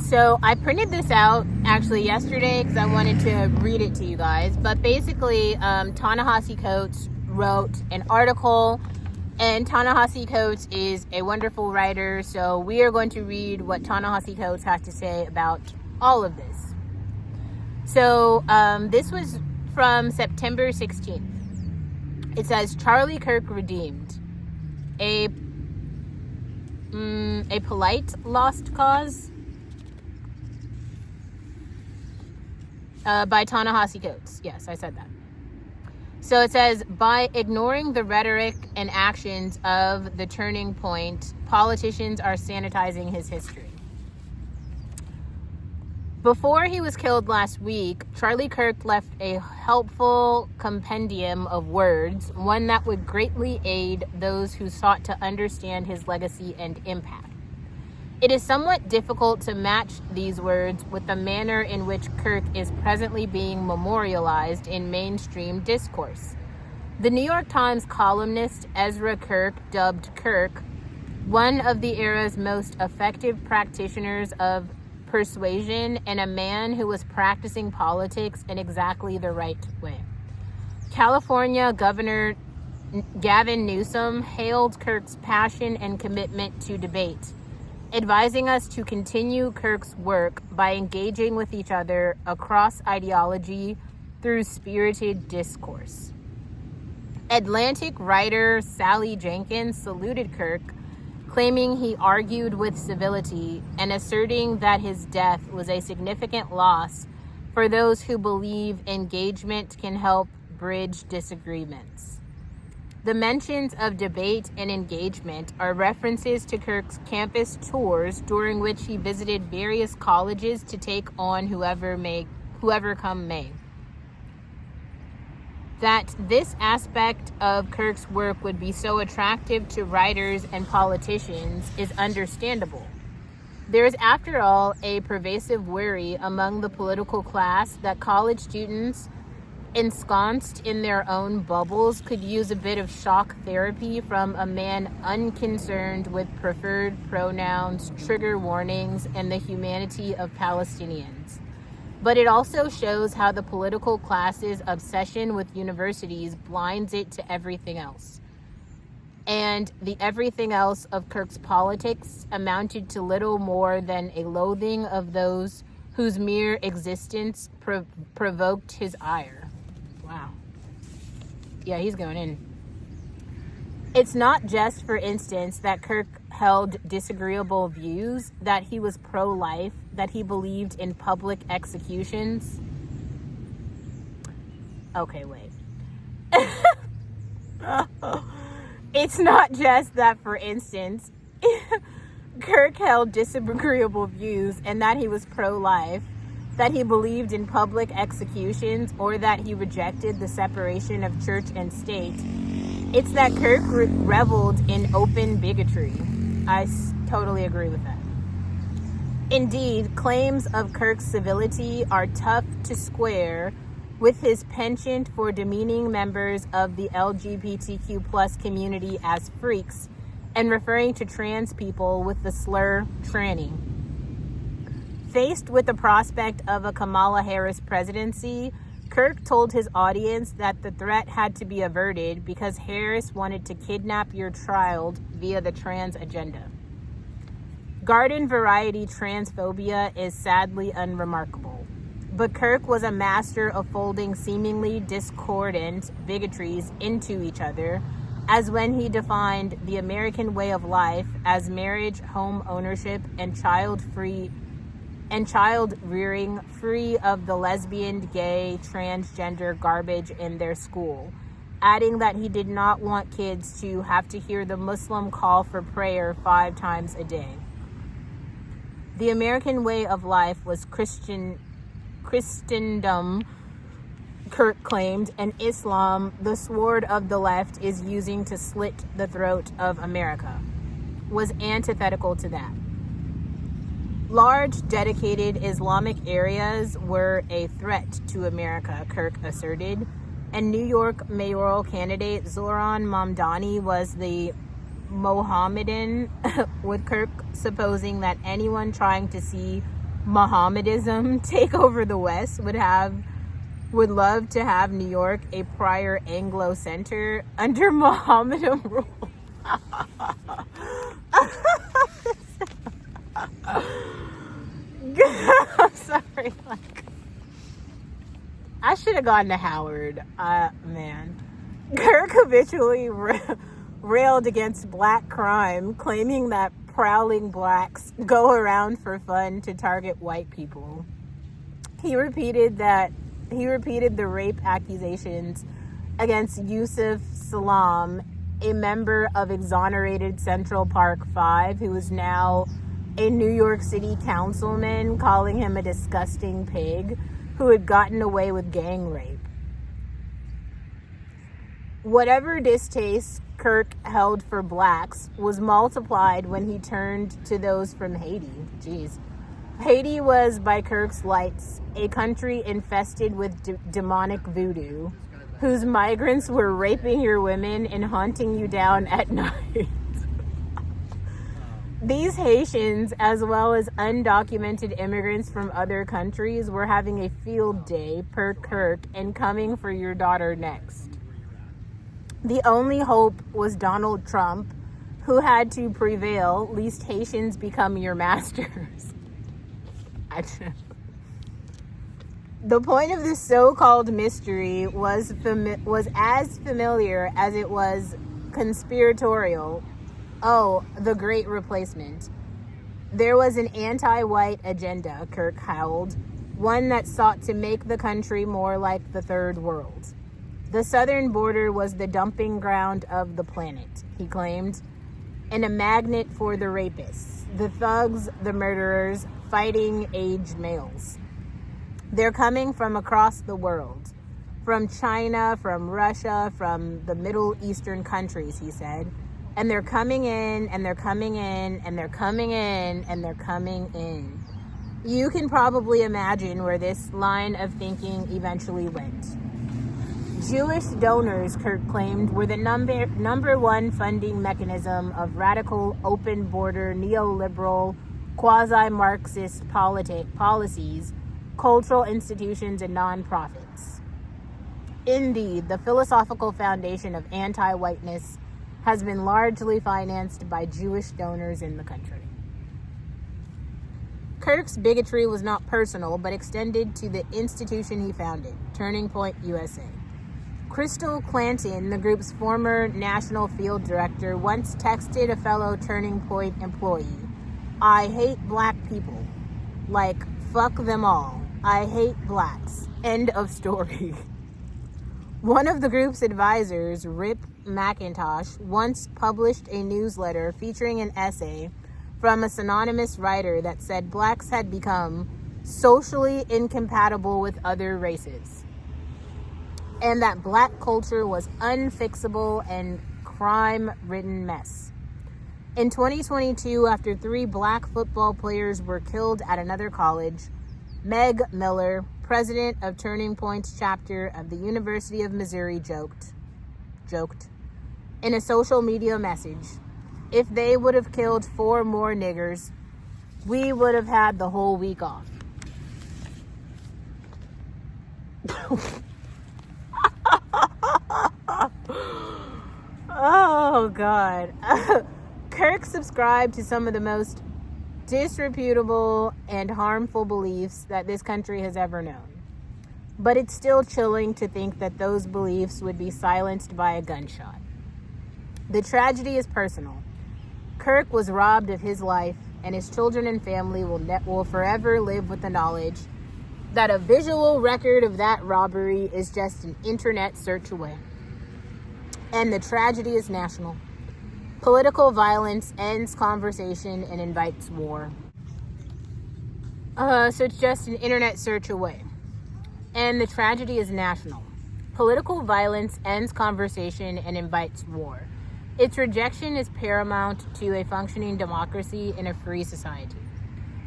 So I printed this out actually yesterday because I wanted to read it to you guys. But basically, Ta-Nehisi Coates wrote an article, and Ta-Nehisi Coates is a wonderful writer. So we are going to read what Ta-Nehisi Coates has to say about all of this. So this was from September 16th. It says, Charlie Kirk redeemed. A polite lost cause? By Ta-Nehisi Coates. Yes, I said that. So it says, by ignoring the rhetoric and actions of the turning point, politicians are sanitizing his history. Before he was killed last week, Charlie Kirk left a helpful compendium of words, one that would greatly aid those who sought to understand his legacy and impact. It is somewhat difficult to match these words with the manner in which Kirk is presently being memorialized in mainstream discourse. The New York Times columnist Ezra Kirk dubbed Kirk one of the era's most effective practitioners of persuasion and a man who was practicing politics in exactly the right way. California Governor Gavin Newsom hailed Kirk's passion and commitment to debate, advising us to continue Kirk's work by engaging with each other across ideology through spirited discourse. Atlantic writer Sally Jenkins saluted Kirk, claiming he argued with civility and asserting that his death was a significant loss for those who believe engagement can help bridge disagreements. The mentions of debate and engagement are references to Kirk's campus tours during which he visited various colleges to take on whoever come may. That this aspect of Kirk's work would be so attractive to writers and politicians is understandable. There is, after all, a pervasive worry among the political class that college students ensconced in their own bubbles could use a bit of shock therapy from a man unconcerned with preferred pronouns, trigger warnings, and the humanity of Palestinians. But it also shows how the political class's obsession with universities blinds it to everything else. And the everything else of Kirk's politics amounted to little more than a loathing of those whose mere existence provoked his ire. Wow. Yeah, he's going in. It's not just, for instance, that Kirk held disagreeable views, that he was pro-life, that he believed in public executions. Okay, wait. It's not just that, for instance, Kirk held disagreeable views and that he was pro-life, that he believed in public executions, or that he rejected the separation of church and state. It's that Kirk reveled in open bigotry. I totally agree with that. Indeed, claims of Kirk's civility are tough to square with his penchant for demeaning members of the LGBTQ plus community as freaks and referring to trans people with the slur tranny. Faced with the prospect of a Kamala Harris presidency, Kirk told his audience that the threat had to be averted because Harris wanted to kidnap your child via the trans agenda. Garden variety transphobia is sadly unremarkable, but Kirk was a master of folding seemingly discordant bigotries into each other, as when he defined the American way of life as marriage, home ownership, and child rearing free of the lesbian, gay, transgender garbage in their school, adding that he did not want kids to have to hear the Muslim call for prayer 5 times a day. The American way of life was Christendom, Kirk claimed, and Islam, the sword of the left is using to slit the throat of America, was antithetical to that. Large, dedicated Islamic areas were a threat to America, Kirk asserted, and New York mayoral candidate Zoran Mamdani was the Mohammedan, with Kirk supposing that anyone trying to see Mohammedism take over the West would love to have New York a prior Anglo center under Mohammedan rule. I'm sorry. I should have gone to Howard. Man. Kirk habitually railed against black crime, claiming that prowling blacks go around for fun to target white people. He repeated the rape accusations against Yusuf Salam, a member of exonerated Central Park 5, who is now a New York City councilman, calling him a disgusting pig who had gotten away with gang rape. Whatever distaste Kirk held for blacks was multiplied when he turned to those from Haiti. Jeez. Haiti was, by Kirk's lights, a country infested with demonic voodoo, whose migrants were raping your women and hunting you down at night. These Haitians, as well as undocumented immigrants from other countries, were having a field day per Kirk and coming for your daughter next. The only hope was Donald Trump, who had to prevail, lest Haitians become your masters. The point of this so-called mystery was as familiar as it was conspiratorial. Oh, the great replacement. There was an anti-white agenda, Kirk howled, one that sought to make the country more like the third world. The southern border was the dumping ground of the planet, he claimed, and a magnet for the rapists, the thugs, the murderers, fighting aged males. They're coming from across the world, from China, from Russia, from the Middle Eastern countries, he said. And they're coming in, and they're coming in, and they're coming in, and they're coming in. You can probably imagine where this line of thinking eventually went. Jewish donors, Kirk claimed, were the number one funding mechanism of radical, open-border, neoliberal, quasi-Marxist policies, cultural institutions, and nonprofits. Indeed, the philosophical foundation of anti-whiteness has been largely financed by Jewish donors in the country. Kirk's bigotry was not personal, but extended to the institution he founded, Turning Point USA. Crystal Clanton, the group's former national field director, once texted a fellow Turning Point employee, "I hate black people. Like, fuck them all. I hate blacks. End of story." One of the group's advisors, Rip McIntosh, once published a newsletter featuring an essay from a synonymous writer that said blacks had become socially incompatible with other races, and that black culture was unfixable and crime-ridden mess. In 2022, after 3 black football players were killed at another college, Meg Miller, president of Turning Point's chapter of the University of Missouri, joked in a social media message, "If they would have killed 4 more niggers, we would have had the whole week off." Oh, God. Kirk subscribed to some of the most disreputable and harmful beliefs that this country has ever known. But it's still chilling to think that those beliefs would be silenced by a gunshot. The tragedy is personal. Kirk was robbed of his life, and his children and family will forever live with the knowledge that a visual record of that robbery is just an internet search away. And the tragedy is national. Political violence ends conversation and invites war. So it's just an internet search away. And the tragedy is national. Political violence ends conversation and invites war. Its rejection is paramount to a functioning democracy in a free society.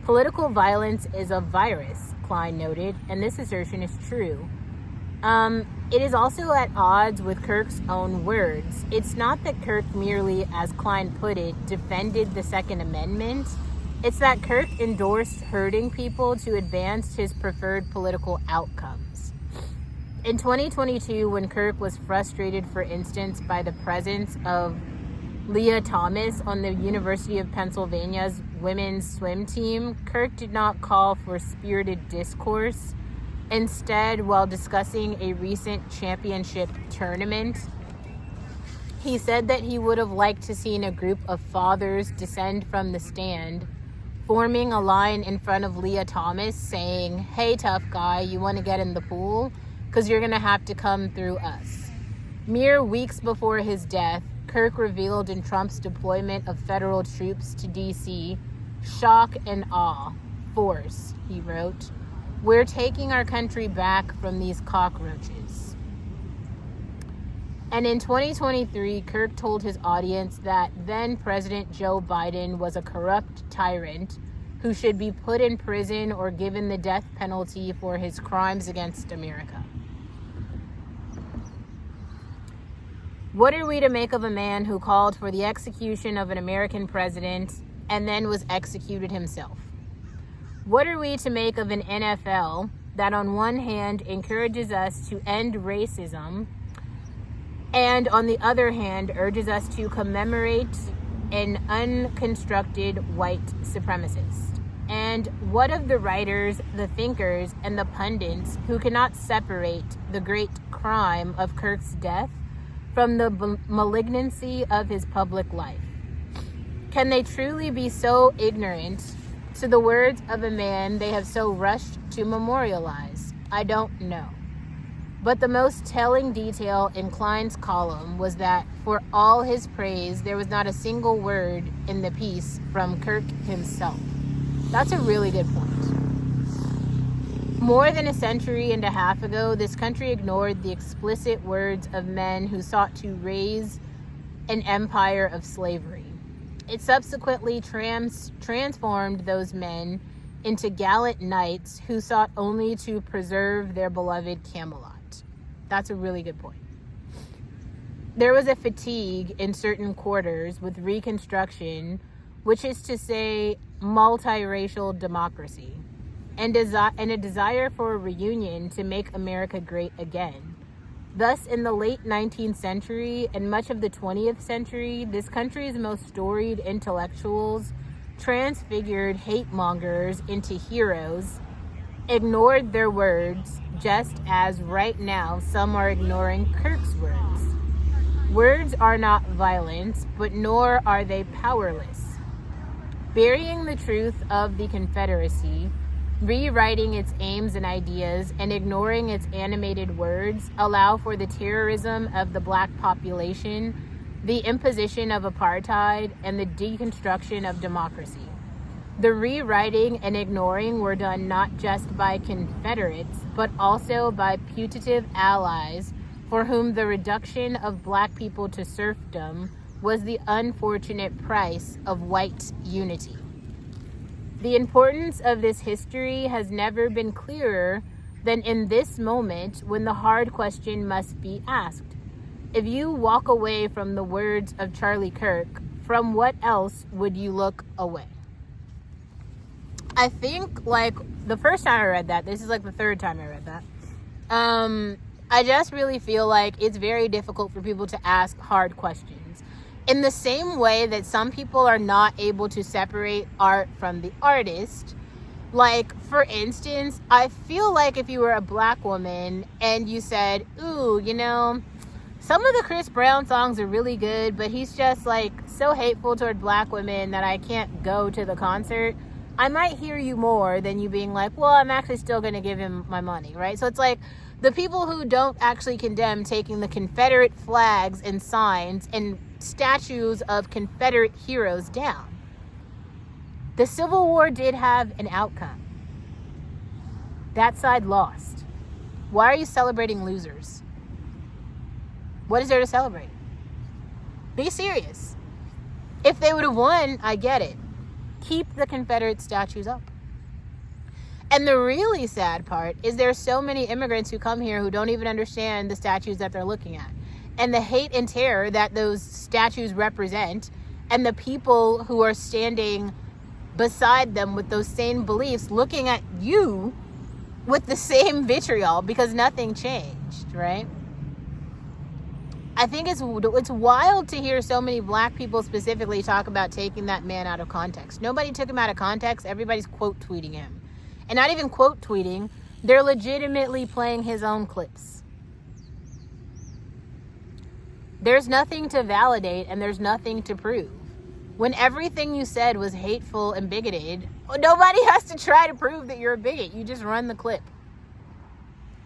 Political violence is a virus, Klein noted, and this assertion is true. It is also at odds with Kirk's own words. It's not that Kirk merely, as Klein put it, defended the Second Amendment. It's that Kirk endorsed hurting people to advance his preferred political outcomes. In 2022, when Kirk was frustrated, for instance, by the presence of Leah Thomas on the University of Pennsylvania's women's swim team, Kirk did not call for spirited discourse. Instead, while discussing a recent championship tournament, he said that he would have liked to seen a group of fathers descend from the stand, forming a line in front of Leah Thomas saying, "Hey, tough guy, you want to get in the pool? Because you're going to have to come through us." Mere weeks before his death, Kirk revealed in Trump's deployment of federal troops to D.C., "Shock and awe, force," he wrote. "We're taking our country back from these cockroaches." And in 2023, Kirk told his audience that then President Joe Biden was a corrupt tyrant who should be put in prison or given the death penalty for his crimes against America. What are we to make of a man who called for the execution of an American president and then was executed himself? What are we to make of an NFL that on one hand encourages us to end racism and on the other hand urges us to commemorate an unconstructed white supremacist? And what of the writers, the thinkers, and the pundits who cannot separate the great crime of Kirk's death from the malignancy of his public life? Can they truly be so ignorant to the words of a man they have so rushed to memorialize? I don't know. But the most telling detail in Klein's column was that for all his praise, there was not a single word in the piece from Kirk himself. That's a really good point. More than a century and a half ago, this country ignored the explicit words of men who sought to raise an empire of slavery. It subsequently transformed those men into gallant knights who sought only to preserve their beloved Camelot. That's a really good point. There was a fatigue in certain quarters with Reconstruction, which is to say multiracial democracy, and a desire for a reunion to make America great again. Thus, in the late 19th century and much of the 20th century, this country's most storied intellectuals transfigured hate mongers into heroes, ignored their words, just as right now some are ignoring Kirk's words. Words are not violence, but nor are they powerless. Burying the truth of the Confederacy, rewriting its aims and ideas, and ignoring its animated words allow for the terrorism of the black population, the imposition of apartheid, and the deconstruction of democracy. The rewriting and ignoring were done not just by Confederates, but also by putative allies for whom the reduction of black people to serfdom was the unfortunate price of white unity. The importance of this history has never been clearer than in this moment when the hard question must be asked. If you walk away from the words of Charlie Kirk, from what else would you look away? I think, the first time I read that, this is the third time I read that, I just really feel like it's very difficult for people to ask hard questions. In the same way that some people are not able to separate art from the artist. For instance, I feel like if you were a black woman and you said, ooh, some of the Chris Brown songs are really good, but he's just so hateful toward black women that I can't go to the concert, I might hear you more than you being well, I'm actually still going to give him my money, right? So it's the people who don't actually condemn taking the Confederate flags and signs and statues of Confederate heroes down. The Civil War did have an outcome. That side lost. Why are you celebrating losers? What is there to celebrate? Be serious. If they would have won, I get it. Keep the Confederate statues up. And the really sad part is there are so many immigrants who come here who don't even understand the statues that they're looking at. And the hate and terror that those statues represent, and the people who are standing beside them with those same beliefs, looking at you with the same vitriol because nothing changed, right? I think it's wild to hear so many black people specifically talk about taking that man out of context. Nobody took him out of context. Everybody's quote tweeting him. And not even quote tweeting, they're legitimately playing his own clips. There's nothing to validate and there's nothing to prove. When everything you said was hateful and bigoted, nobody has to try to prove that you're a bigot. You just run the clip.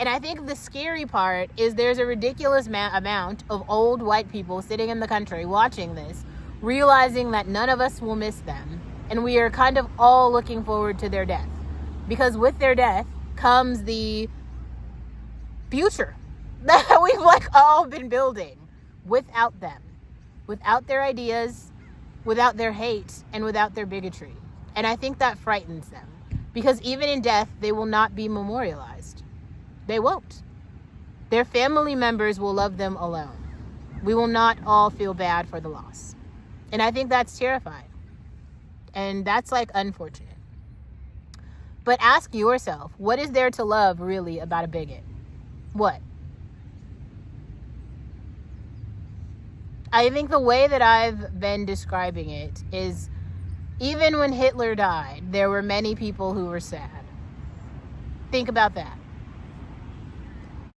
And I think the scary part is there's a ridiculous amount of old white people sitting in the country watching this, realizing that none of us will miss them. And we are kind of all looking forward to their death. Because with their death comes the future that we've all been building without them. Without their ideas, without their hate, and without their bigotry. And I think that frightens them. Because even in death, they will not be memorialized. They won't. Their family members will love them alone. We will not all feel bad for the loss. And I think that's terrifying. And that's unfortunate. But ask yourself, what is there to love really about a bigot? What? I think the way that I've been describing it is, even when Hitler died, there were many people who were sad. Think about that.